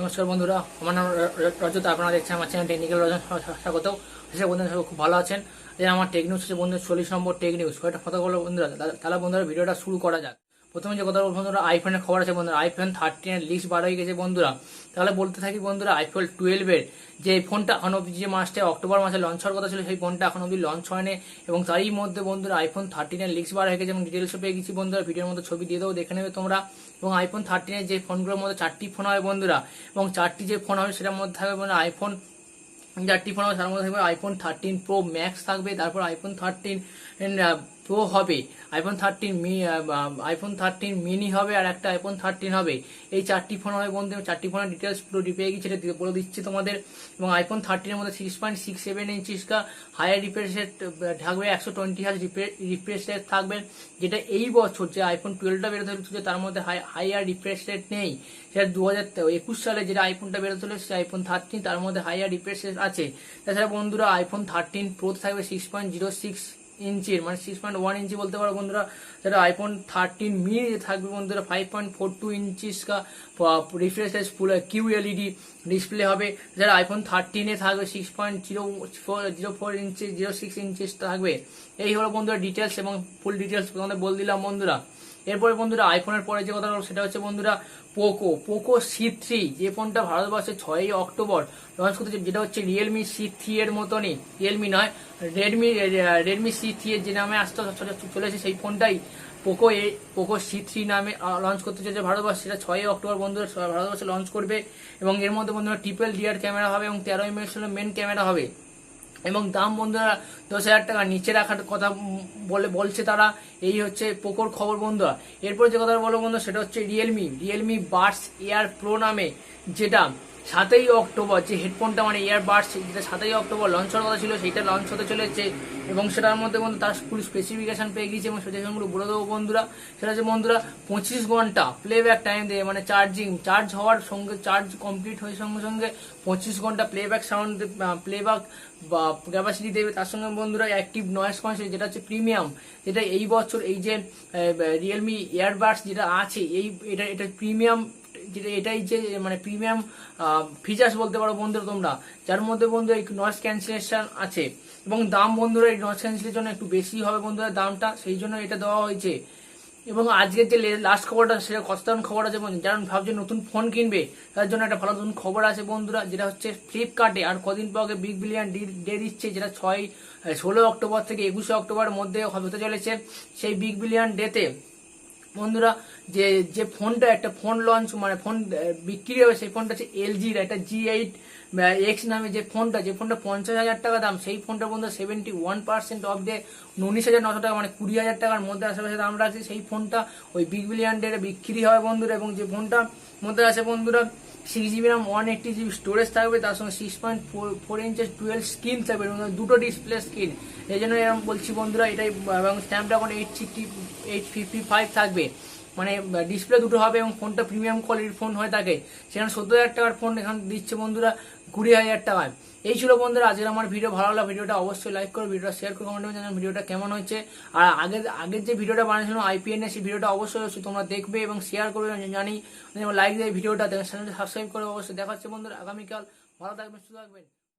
নমস্কার বন্ধুরা, আমার নাম রজত। আপনারা দেখছেন আমার চ্যানেল টেকনিক্যাল রজত। স্বাগত। আশা বন্ধুরা সবাই খুব ভালো আছেন। আমার টেক নিউজ হচ্ছে বন্ধুরা 40 নম্বর টেক নিউজ। কয়েকটা কথা বলবো বন্ধুরা, তাহলে বন্ধুরা ভিডিওটা শুরু করা যাক। প্রথমে যে কথা বলবো বন্ধুরা, আইফোনের খবর আছে বন্ধুরা। আইফোন 13 এর লিস্ট বার হয়ে গেছে বন্ধুরা। তাহলে বলতে থাকি বন্ধুরা, আইফোন 12 এর যে ফোনটা এখন অব্দি যে মাসটা অক্টোবর মাসে লঞ্চ হওয়ার কথা ছিল, সেই ফোনটা এখন অব্দি লঞ্চ হয়নি। এবং তারই মধ্যে বন্ধুরা আইফোন 13 এর লিস্ট বার হয়ে গেছে এবং ডিটেলসও পেয়ে গেছি বন্ধুরা। ভিডিওর মধ্যে ছবি দিয়ে দেবো, দেখে নেবে তোমরা। এবং আইফোন 13 এর যে ফোনগুলোর মধ্যে 4টি ফোন হবে বন্ধুরা, এবং 4টি যে ফোন হবে সেটার মধ্যে থাকবে মানে আইফোন 4টি ফোন হবে, তার মধ্যে থাকবে আইফোন 13 প্রো ম্যাক্স থাকবে, তারপর আইফোন 13 প্রো হবে, আইফোন 13 মিনি হবে, আর একটা আইফোন 13 হবে। এই 4টি ফোন হবে বন্ধু। 4টি ফোনের ডিটেলস পুরো পেয়ে গেছে, এটা বলে দিচ্ছি তোমাদের। এবং আইফোন 13 এর মধ্যে 6.67 ইঞ্চিস কা হায়ার রিফ্রেশ রেট থাকবে, 120 হার্জ রিফ্রেশ রেট থাকবে, যেটা এই বছর যে আইফোন 12টা বেরোতে হচ্ছে তার মধ্যে হায়ার রিফ্রেশ রেট নেই। সেটা 2021 সালে যেটা আইফোনটা বেরোতে হলো সে আইফোন 13, তার মধ্যে হায়ার রিফ্রেশ রেট আছে। তাছাড়া বন্ধুরা আইফোন 13 প্রো থাকবে 6.06 ইঞ্চির, মানে 6.1 ইঞ্চি বলতে পারো বন্ধুরা। যেটা আইফোন 13 মিনি থাকবে বন্ধুরা 5.42 ইঞ্চিস কা রিফ্রেশ রেট ফুল QLED ডিসপ্লে হবে। যারা আইফোন 13 এ থাকবে 6.04 ইঞ্চি 06 ইঞ্চিস থাকবে। এই হলো বন্ধুরা ডিটেলস, এবং ফুল ডিটেলস তোমাদের বলে দিলাম বন্ধুরা। এরপরে বন্ধুরা আইফোনের পরে যে কথা বলবো সেটা হচ্ছে বন্ধুরা পোকো C3, যে ফোনটা ভারতবর্ষে 6ই অক্টোবর লঞ্চ করতে, যেটা হচ্ছে রিয়েলমি C3 এর মতনই, রিয়েলমি নয়, রেডমি C3 এর যে নামে আসতে চলেছে সেই ফোনটাই পোকো C3 নামে লঞ্চ করতে চলেছে ভারতবর্ষে। সেটা 6ই অক্টোবর বন্ধুরা ভারতবর্ষে লঞ্চ করবে। এবং এর মধ্যে বন্ধুরা ট্রিপল ডিআর ক্যামেরা হবে এবং 13 মেগাপিক্সেলের মেন ক্যামেরা হবে। এবং দাম বন্ধুরা 10,000 টাকা নিচে রাখার কথা বলছে তারা। এই হচ্ছে পোকোর খবর বন্ধুরা। এরপর যে কথা বলবো বন্ধুরা সেটা হচ্ছে রিয়েলমি বাডস এয়ার প্রো নামে, যেটা 7ই অক্টোবর যে হেডফোনটা মানে ইয়ারবাডস, যেটা 7ই অক্টোবর লঞ্চ হওয়ার কথা ছিল সেইটা লঞ্চ হতে চলেছে। এবং সেটার মধ্যে বন্ধু তার ফুল স্পেসিফিকেশন পেয়ে গিয়েছে এবং স্পেসিফিকেশনগুলো বলে দেবো বন্ধুরা। সেটা হচ্ছে বন্ধুরা 25 ঘন্টা প্লেব্যাক টাইম দেবে, মানে চার্জ হওয়ার সঙ্গে, চার্জ কমপ্লিট হওয়ার সঙ্গে সঙ্গে 25 ঘন্টা প্লেব্যাক সাউন্ড প্লেব্যাক বা ক্যাপাসিটি দেবে। তার সঙ্গে বন্ধুরা অ্যাক্টিভ নয়েজ ক্যান্সেল, যেটা হচ্ছে প্রিমিয়াম, যেটা এই বছর এই যে রিয়েলমি ইয়ারবাডস যেটা আছে এটা প্রিমিয়াম, যেটা এটাই যে মানে প্রিমিয়াম ফিচার্স বলতে পারো বন্ধুরা তোমরা, যার মধ্যে বন্ধুরা এই নয়েজ ক্যান্সেলেশন আছে। এবং দাম বন্ধুরা এই নয়েজ ক্যান্সেলের জন্য একটু বেশি হবে বন্ধুরা দামটা, সেই জন্য এটা দেওয়া হয়েছে। এবং আজকের যে লাস্ট খবরটা সেটা কতক্ষণ খবর আছে বন্ধু, যারা ভাবছে নতুন ফোন কিনবে তার জন্য একটা ভালো নতুন খবর আছে বন্ধুরা, যেটা হচ্ছে ফ্লিপকার্টে আর কদিন পরে বিগ বিলিয়ন ডে দিচ্ছে, যেটা 16 অক্টোবর থেকে 21 অক্টোবরের মধ্যে হতে চলেছে। সেই বিগ বিলিয়ন ডেতে বন্ধুরা যে ফোনটা একটা ফোন লঞ্চ মানে ফোন বিক্রি হবে, সেই ফোনটা হচ্ছে LGর একটা G8X নামে যে ফোনটা 50,000 টাকা দাম, সেই ফোনটা বন্ধুরা 71% অফ দিয়ে 19,900 টাকা, মানে 20,000 টাকার মধ্যে আশেপাশে দাম রাখছে। সেই ফোনটা ওই বিগ বিলিয়ন ডে বিক্রি হয় বন্ধুরা। এবং যে ফোনটা মধ্যে আছে বন্ধুরা 6GB RAM 180GB স্টোরেজ থাকবে, তার সঙ্গে 6.4 ইঞ্চের 12 স্ক্রিন থাকবে, দুটো ডিসপ্লে স্ক্রিন। এই জন্য এরকম বলছি বন্ধুরা এটাই। এবং স্ন্যাপড্রাগন 855 থাকবে, মানে ডিসপ্লে দুটো হবে। এবং ফোনটা প্রিমিয়াম কোয়ালিটির ফোন হয়ে থাকে, সেখানে 17,000 টাকার ফোন এখানে দিচ্ছে বন্ধুরা 20,000 টাকায়। এই ছিল বন্ধুরা আজকের আমার ভিডিও। ভালো লাগলে ভিডিওটা অবশ্যই লাইক করো, ভিডিওটা শেয়ার করো, কমেন্ট করে জানাও ভিডিওটা কেমন হচ্ছে। আর আগের যে ভিডিওটা বানিয়েছিল IPN সেই ভিডিওটা অবশ্যই তোমরা দেখবে এবং শেয়ার করবে, জানি লাইক দিয়ে ভিডিওটা চ্যানেলটা সাবস্ক্রাইব করে অবশ্যই। দেখা হচ্ছে বন্ধুরা আগামীকাল। ভালো থাকবেন, সুস্থ থাকবেন।